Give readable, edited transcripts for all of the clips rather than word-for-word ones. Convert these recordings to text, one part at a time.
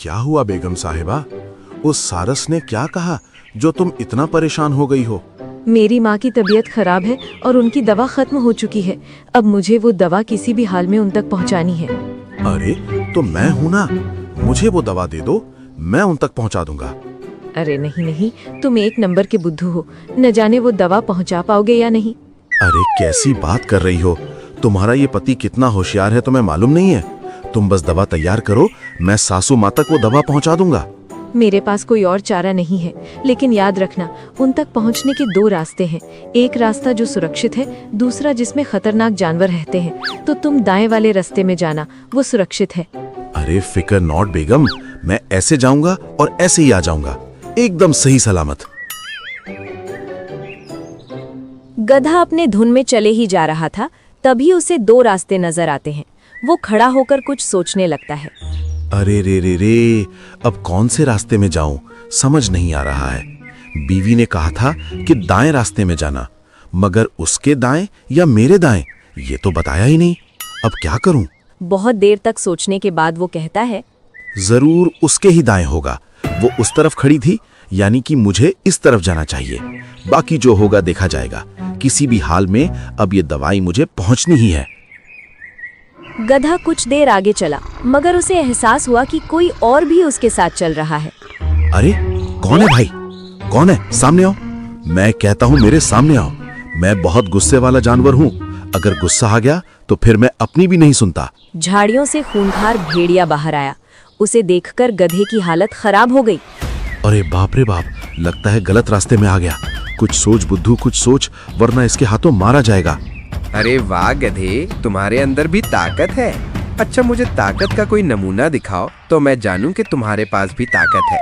क्या हुआ बेगम साहिबा? उस सारस ने क्या कहा जो तुम इतना परेशान हो गई हो? मेरी माँ की तबीयत खराब है और उनकी दवा खत्म हो चुकी है। अब मुझे वो दवा किसी भी हाल में उन तक पहुँचानी है। अरे तो मैं हूं ना, मुझे वो दवा दे दो, मैं उन तक पहुंचा दूंगा। अरे नहीं नहीं, तुम एक नंबर के बुद्धू हो, न जाने वो दवा पहुँचा पाओगे या नहीं। अरे कैसी बात कर रही हो? तुम्हारा ये पति कितना होशियार है तुम्हें मालूम नहीं है? तुम बस दवा तैयार करो, मैं सासू माँ तक वो दवा पहुंचा दूंगा। मेरे पास कोई और चारा नहीं है, लेकिन याद रखना उन तक पहुंचने के दो रास्ते हैं। एक रास्ता जो सुरक्षित है, दूसरा जिसमें खतरनाक जानवर रहते हैं। तो तुम दाएं वाले रास्ते में जाना, वो सुरक्षित है। अरे फिकर नॉट बेगम, मैं ऐसे जाऊंगा और ऐसे ही आ जाऊंगा, एकदम सही सलामत। गधा अपने धुन में चले ही जा रहा था, तभी उसे दो रास्ते नजर आते हैं। वो खड़ा होकर कुछ सोचने लगता है। अरे रे रे रे, अब कौन से रास्ते में जाऊं, समझ नहीं आ रहा है। बीवी ने कहा था कि दाएं रास्ते में जाना, मगर उसके दाएं या मेरे दाएं, ये तो बताया ही नहीं। अब क्या करूं? बहुत देर तक सोचने के बाद वो कहता है, जरूर उसके ही दाएं होगा। वो उस तरफ खड़ी थी, यानी कि मुझे इस तरफ जाना चाहिए। बाकी जो होगा देखा जाएगा। किसी भी हाल में अब ये दवाई मुझे पहुंचनी ही है। गधा कुछ देर आगे चला, मगर उसे एहसास हुआ कि कोई और भी उसके साथ चल रहा है। अरे कौन है भाई? कौन है? सामने आओ। मैं कहता हूँ मेरे सामने आओ। मैं बहुत गुस्से वाला जानवर हूँ, अगर गुस्सा आ गया तो फिर मैं अपनी भी नहीं सुनता। झाड़ियों से खूंखार भेड़िया बाहर आया। उसे देखकर गधे की हालत खराब हो गई। अरे बाप रे बाप, लगता है गलत रास्ते में आ गया। कुछ सोच बुद्धू, कुछ सोच, वरना इसके हाथों मारा जाएगा। अरे वाह गधे, तुम्हारे अंदर भी ताकत है। अच्छा, मुझे ताकत का कोई नमूना दिखाओ तो मैं जानूं कि तुम्हारे पास भी ताकत है।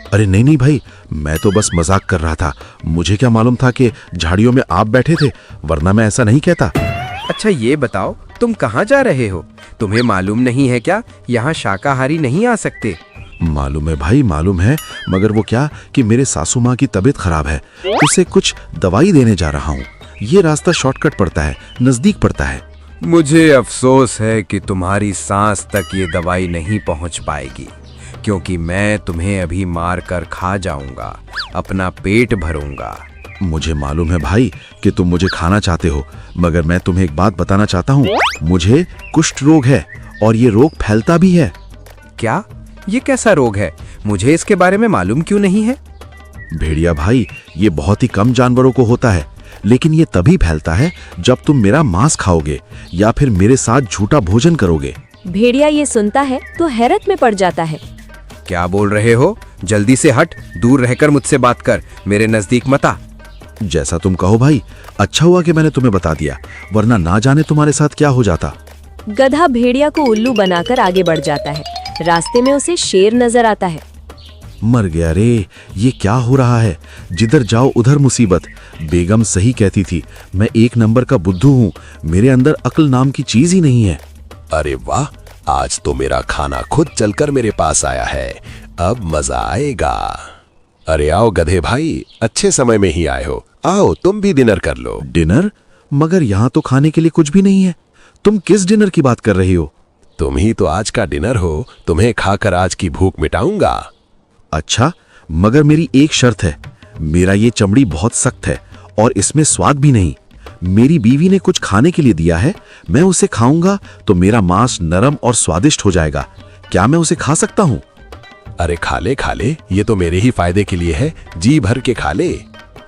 अरे नहीं नहीं भाई, मैं तो बस मजाक कर रहा था। मुझे क्या मालूम था कि झाड़ियों में आप बैठे थे, वरना मैं ऐसा नहीं कहता। अच्छा ये बताओ, तुम कहाँ जा रहे हो? तुम्हें मालूम नहीं है क्या, यहाँ शाकाहारी नहीं आ सकते? मालूम है भाई, मालूम है, मगर वो क्या कि मेरे सासू माँ की तबीयत खराब है, उसे कुछ दवाई देने जा रहा हूँ। ये रास्ता शॉर्टकट पड़ता है, नजदीक पड़ता है। मुझे अफसोस है कि तुम्हारी सांस तक ये दवाई नहीं पहुंच पाएगी, क्योंकि मैं तुम्हें अभी मार कर खा जाऊंगा, अपना पेट भरूंगा। मुझे मालूम है भाई कि तुम मुझे खाना चाहते हो, मगर मैं तुम्हें एक बात बताना चाहता हूँ। मुझे कुष्ठ रोग है और ये रोग फैलता भी है। क्या? ये कैसा रोग है? मुझे इसके बारे में मालूम क्यों नहीं है? भेड़िया भाई, ये बहुत ही कम जानवरों को होता है, लेकिन ये तभी फैलता है जब तुम मेरा मांस खाओगे या फिर मेरे साथ झूठा भोजन करोगे। भेड़िया ये सुनता है तो हैरत में पड़ जाता है। क्या बोल रहे हो? जल्दी से हट, दूर रहकर मुझसे बात कर, मेरे नजदीक मत आ। जैसा तुम कहो भाई, अच्छा हुआ कि मैंने तुम्हें बता दिया, वरना ना जाने तुम्हारे साथ क्या हो जाता। गधा भेड़िया को उल्लू बनाकर आगे बढ़ जाता है। रास्ते में उसे शेर नजर आता है। मर गया रे, ये क्या हो रहा है? जिधर जाओ उधर मुसीबत। बेगम सही कहती थी, मैं एक नंबर का बुद्धू हूँ, मेरे अंदर अक्ल नाम की चीज ही नहीं है। अरे वाह, आज तो मेरा खाना खुद चलकर मेरे पास आया है, अब मजा आएगा। अरे आओ गधे भाई, अच्छे समय में ही आए हो, आओ तुम भी डिनर कर लो। डिनर? मगर यहाँ तो खाने के लिए कुछ भी नहीं है। तुम किस डिनर की बात कर रही हो? तुम ही तो आज का डिनर हो, तुम्हें खाकर आज की भूख मिटाऊंगा। अच्छा, मगर मेरी एक शर्त है। मेरा ये चमड़ी बहुत सख्त है और इसमें स्वाद भी नहीं। मेरी बीवी ने कुछ खाने के लिए दिया है, मैं उसे खाऊंगा तो मेरा मांस नरम और स्वादिष्ट हो जाएगा। क्या मैं उसे खा सकता हूँ? अरे खा ले, ये तो मेरे ही फायदे के लिए है, जी भर के खा ले।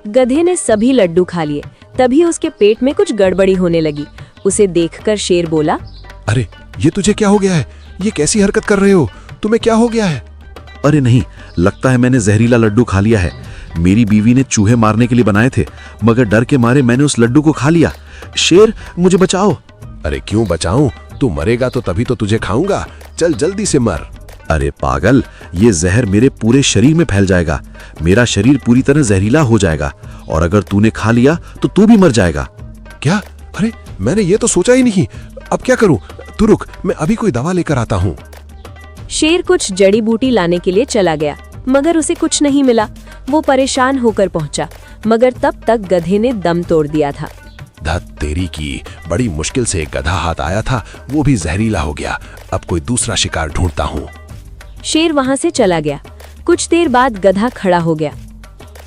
गधे ने सभी लड्डू खा लिए। तभी उसके पेट में कुछ गड़बड़ी होने लगी। उसे देखकर शेर बोला, अरे ये तुझे क्या हो गया है? ये कैसी हरकत कर रहे हो? तुम्हें क्या हो गया है? अरे नहीं, लगता है मैंने जहरीला लड्डू खा लिया है। मेरी बीवी ने चूहे मारने के लिए बनाए थे, मगर डर के मारे मैंने उस लड्डू को खा लिया। शेर, मुझे बचाओ। अरे क्यों बचाऊं? तू मरेगा तो तभी तो तुझे खाऊंगा, चल जल्दी से मर। अरे पागल, ये जहर मेरे पूरे शरीर में फैल जाएगा। मेरा शरीर पूरी तरह जहरीला हो जाएगा और अगर तूने खा लिया तो तू भी मर जाएगा। क्या? अरे मैंने ये तो सोचा ही नहीं। अब क्या करूं? तू रुक, मैं अभी कोई दवा लेकर आता हूँ। शेर कुछ जड़ी बूटी लाने के लिए चला गया, मगर उसे कुछ नहीं मिला। वो परेशान होकर पहुंचा, मगर तब तक गधे ने दम तोड़ दिया था। धत तेरी की, बड़ी मुश्किल से एक गधा हाथ आया था, वो भी जहरीला हो गया। अब कोई दूसरा शिकार ढूंढता हूँ। शेर वहां से चला गया। कुछ देर बाद गधा खड़ा हो गया।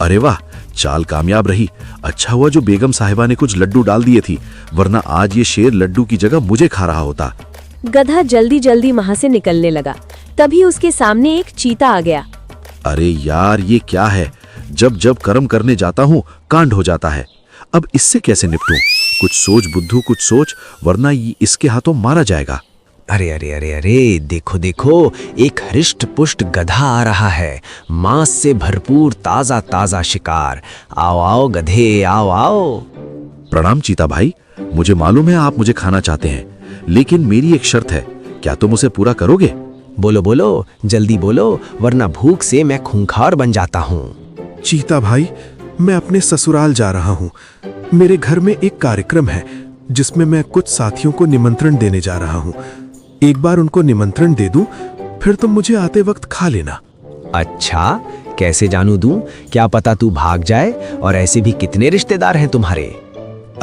अरे वाह, चाल कामयाब रही। अच्छा हुआ जो बेगम साहिबा ने कुछ लड्डू डाल दिए थी, वरना आज ये शेर लड्डू की जगह मुझे खा रहा होता। गधा जल्दी जल्दी वहां से निकलने लगा। तभी उसके सामने एक चीता आ गया। अरे यार, ये क्या है? जब जब कर्म करने जाता हूँ कांड हो जाता है। अब इससे कैसे निपटूं? कुछ सोच बुद्धू, कुछ सोच, वरना इसके हाथों मारा जाएगा। अरे अरे अरे अरे, देखो देखो, एक हृष्ट पुष्ट गधा आ रहा है, मांस से भरपूर ताजा ताजा शिकार। आओ आओ गधे, आओ आओ। प्रणाम चीता भाई, मुझे मालूम है आप मुझे खाना चाहते हैं, लेकिन मेरी एक शर्त है, क्या तुम उसे पूरा करोगे? बोलो बोलो, जल्दी बोलो, वरना भूख से मैं खूंखार बन जाता हूँ। चीता भाई, मैं अपने ससुराल जा रहा हूँ। मेरे घर में एक कार्यक्रम है जिसमें मैं कुछ साथियों को निमंत्रण देने जा रहा हूँ। एक बार उनको निमंत्रण दे दूं, फिर तुम मुझे आते वक्त खा लेना। अच्छा, कैसे जानू दूं? क्या पता तू भाग जाए। और ऐसे भी कितने रिश्तेदार हैं तुम्हारे?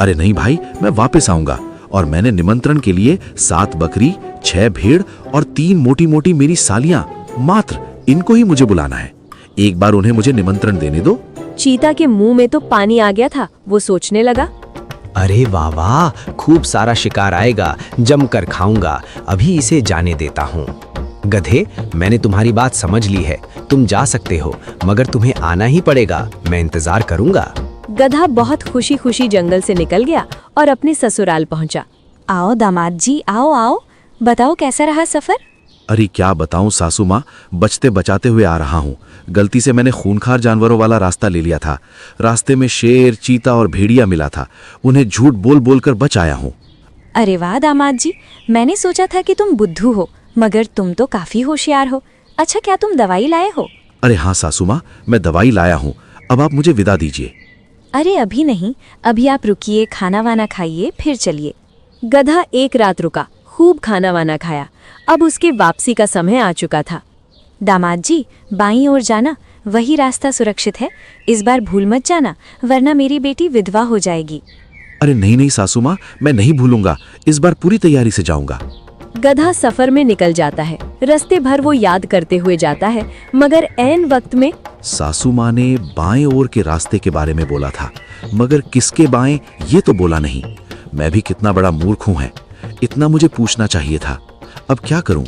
अरे नहीं भाई, मैं वापस आऊंगा, और मैंने निमंत्रण के लिए 7 बकरी, 6 भेड़ और 3 मोटी मोटी मेरी सालियां, मात्र इनको ही मुझे बुलाना है। एक बार उन्हें मुझे निमंत्रण देने दो। चीता के मुंह में तो पानी आ गया था। वो सोचने लगा, अरे वाह वाह, खूब सारा शिकार आएगा, जमकर खाऊंगा। अभी इसे जाने देता हूँ। गधे, मैंने तुम्हारी बात समझ ली है, तुम जा सकते हो, मगर तुम्हें आना ही पड़ेगा। मैं इंतजार करूंगा। गधा बहुत खुशी खुशी जंगल से निकल गया और अपने ससुराल पहुंचा। आओ दामाद जी, आओ आओ, बताओ कैसा रहा सफर? अरे क्या बताऊं सासू माँ, बचते बचाते हुए आ रहा हूँ। गलती से मैंने खूनखार जानवरों वाला रास्ता ले लिया था। रास्ते में शेर, चीता और भेड़िया मिला था। उन्हें झूठ बोल बोल कर बच आया हूँ। अरे वाह दामाद जी, मैंने सोचा था कि तुम बुद्धू हो, मगर तुम तो काफी होशियार हो। अच्छा, क्या तुम दवाई लाए हो? अरे हाँ सासू माँ, मैं दवाई लाया हूँ। अब आप मुझे विदा दीजिए। अरे अभी नहीं, अभी आप रुकिए, खाना वाना खाइए, फिर चलिए। गधा एक रात रुका, खूब खाना वाना खाया। अब उसके वापसी का समय आ चुका था। दामाद जी, बाईं ओर जाना, वही रास्ता सुरक्षित है। इस बार भूल मत जाना, वरना मेरी बेटी विधवा हो जाएगी। अरे नहीं नहीं सासू माँ, मैं नहीं भूलूंगा। इस बार पूरी तैयारी से जाऊंगा। गधा सफर में निकल जाता है। रास्ते भर वो याद करते हुए जाता है, मगर ऐन वक्त में सासू माँ ने बाएं ओर के रास्ते के बारे में बोला था, मगर किसके बाएं ये तो बोला नहीं। मैं भी कितना बड़ा मूर्ख हूँ है, इतना मुझे पूछना चाहिए था। अब क्या करूं?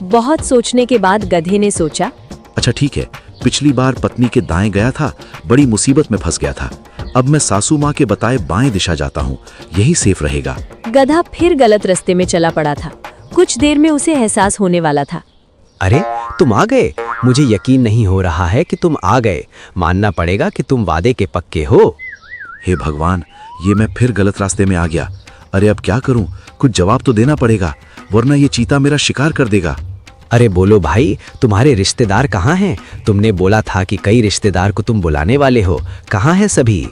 बहुत सोचने के बाद गधे ने सोचा, अच्छा ठीक है, पिछली बार पत्नी के दाएं गया था, बड़ी मुसीबत में फंस गया था। अब मैं सासू माँ के बताए बाएं दिशा जाता हूँ, यही सेफ रहेगा। गधा फिर गलत रास्ते में चला पड़ा था। कुछ देर में उसे एहसास होने वाला था। अरे तुम आ गए, मुझे यकीन नहीं हो रहा है कि तुम आ गए। मानना पड़ेगा कि तुम वादे के पक्के हो। हे भगवान, ये मैं फिर गलत रास्ते में आ गया। अरे अब क्या करूं? कुछ जवाब तो देना पड़ेगा, वरना ये चीता मेरा शिकार कर देगा। अरे बोलो भाई, तुम्हारे रिश्तेदार कहाँ हैं? तुमने बोला था कि कई रिश्तेदार को तुम बुलाने वाले हो, कहाँ हैं सभी?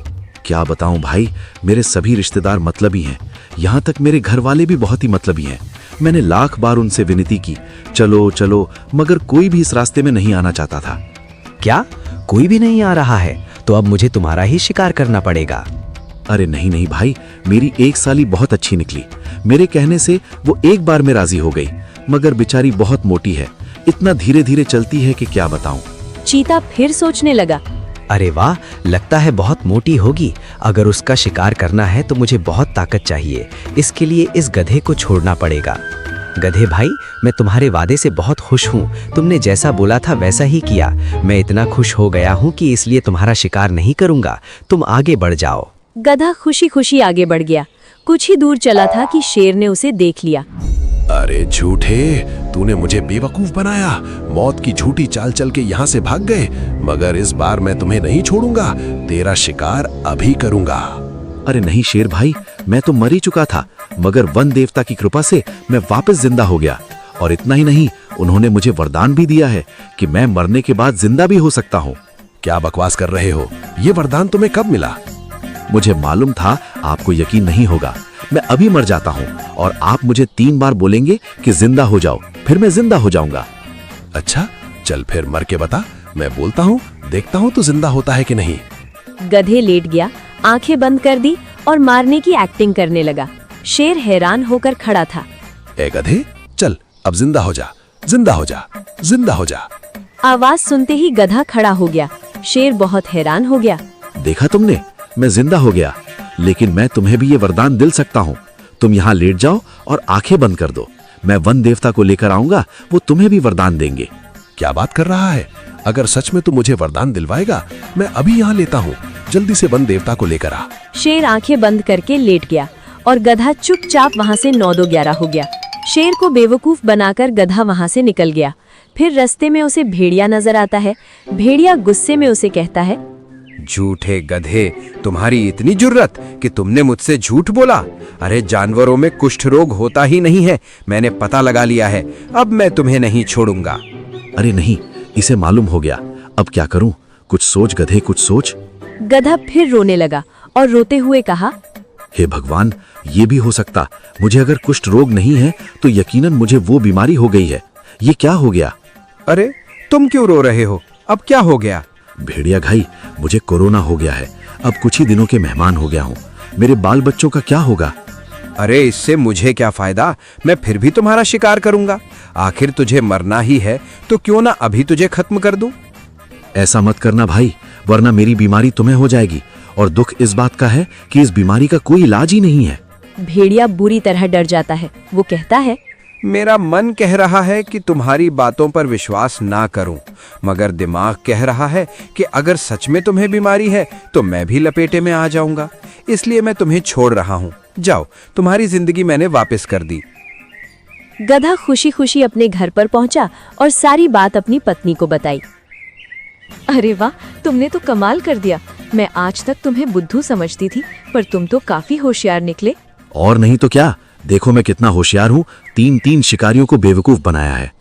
क्या बताऊं भाई, मेरे सभी रिश्तेदार मतलबी हैं। यहाँ तक मेरे घर वाले भी बहुत ही मतलबी हैं। मैंने लाख बार उनसे विनती की, चलो चलो, मगर कोई भी इस रास्ते में नहीं आना चाहता था। क्या कोई भी नहीं आ रहा है? तो अब मुझे तुम्हारा ही शिकार करना पड़ेगा। अरे नहीं नहीं भाई, मेरी एक साली बहुत अच्छी निकली। मेरे कहने से वो एक बार में राजी हो गई, मगर बेचारी बहुत मोटी है, इतना धीरे धीरे चलती है कि क्या बताऊं। चीता फिर सोचने लगा, अरे वाह, लगता है बहुत मोटी होगी। अगर उसका शिकार करना है तो मुझे बहुत ताकत चाहिए। इसके लिए इस गधे को छोड़ना पड़ेगा। गधे भाई, मैं तुम्हारे वादे से बहुत खुश हूँ। तुमने जैसा बोला था वैसा ही किया। मैं इतना खुश हो गया हूँ कि इसलिए तुम्हारा शिकार नहीं करूँगा। तुम आगे बढ़ जाओ। गधा खुशी खुशी आगे बढ़ गया। कुछ ही दूर चला था कि शेर ने उसे देख लिया। अरे झूठे, तूने मुझे बेवकूफ बनाया। मौत की झूठी चाल चल के यहाँ से भाग गए, मगर इस बार मैं तुम्हें नहीं छोड़ूंगा। तेरा शिकार अभी करूंगा। अरे नहीं शेर भाई, मैं तो मर ही चुका था, मगर वन देवता की कृपा से मैं वापस जिंदा हो गया। और इतना ही नहीं, उन्होंने मुझे वरदान भी दिया है कि मैं मरने के बाद जिंदा भी हो सकता हूँ। क्या बकवास कर रहे हो? ये वरदान तुम्हें कब मिला? मुझे मालूम था आपको यकीन नहीं होगा। मैं अभी मर जाता हूँ और आप मुझे 3 बार बोलेंगे कि जिंदा हो जाओ, फिर मैं जिंदा हो जाऊंगा। अच्छा, चल फिर मर के बता। मैं बोलता हूँ, देखता हूँ तो जिंदा होता है कि नहीं। गधे लेट गया, आंखें बंद कर दी और मारने की एक्टिंग करने लगा। शेर हैरान होकर खड़ा था। ए गधे, चल अब जिंदा हो जा। जिंदा हो जा, जिंदा हो जा। आवाज सुनते ही गधा खड़ा हो गया। शेर बहुत हैरान हो गया। देखा तुमने, मैं जिंदा हो गया, लेकिन मैं तुम्हें भी ये वरदान दिल सकता हूँ। तुम यहाँ लेट जाओ और आंखें बंद कर दो। मैं वन देवता को लेकर आऊंगा, वो तुम्हें भी वरदान देंगे। क्या बात कर रहा है? अगर सच में तू मुझे वरदान दिलवाएगा, मैं अभी यहाँ लेता हूँ। जल्दी से वन देवता को लेकर आ। शेर आंखें बंद करके लेट गया और गधा चुपचाप वहां से 9-2-11 हो गया। शेर को बेवकूफ बनाकर गधा वहां से निकल गया। फिर रास्ते में उसे भेड़िया नजर आता है। भेड़िया गुस्से में उसे कहता है, झूठे गधे, तुम्हारी इतनी जुर्रत कि तुमने मुझसे झूठ बोला। अरे जानवरों में कुष्ठ रोग होता ही नहीं है, मैंने पता लगा लिया है। अब मैं तुम्हें नहीं छोड़ूंगा। अरे नहीं, इसे मालूम हो गया। अब क्या करूं? कुछ सोच गधे, कुछ सोच। गधा फिर रोने लगा और रोते हुए कहा, हे भगवान, ये भी हो सकता। मुझे अगर कुष्ठ रोग नहीं है तो यकीनन मुझे वो बीमारी हो गई है। ये क्या हो गया? अरे तुम क्यों रो रहे हो? अब क्या हो गया? भेड़िया भाई, मुझे कोरोना हो गया है। अब कुछ ही दिनों के मेहमान हो गया हूँ। मेरे बाल बच्चों का क्या होगा? अरे इससे मुझे क्या फायदा, मैं फिर भी तुम्हारा शिकार करूंगा। आखिर तुझे मरना ही है तो क्यों ना अभी तुझे खत्म कर दूं। ऐसा मत करना भाई, वरना मेरी बीमारी तुम्हें हो जाएगी। और दुख इस बात का है कि इस बीमारी का कोई इलाज ही नहीं है। भेड़िया बुरी तरह डर जाता है। वो कहता है, मेरा मन कह रहा है कि तुम्हारी बातों पर विश्वास ना करूं, मगर दिमाग कह रहा है कि अगर सच में तुम्हें बीमारी है तो मैं भी लपेटे में आ जाऊंगा। इसलिए मैं तुम्हें छोड़ रहा हूं। जाओ, तुम्हारी जिंदगी मैंने वापस कर दी। गधा खुशी खुशी अपने घर पर पहुंचा और सारी बात अपनी पत्नी को बताई। अरे वाह, तुमने तो कमाल कर दिया। मैं आज तक तुम्हें बुद्धू समझती थी, पर तुम तो काफी होशियार निकले। और नहीं तो क्या, देखो मैं कितना होशियार हूँ। 3 शिकारियों को बेवकूफ बनाया है।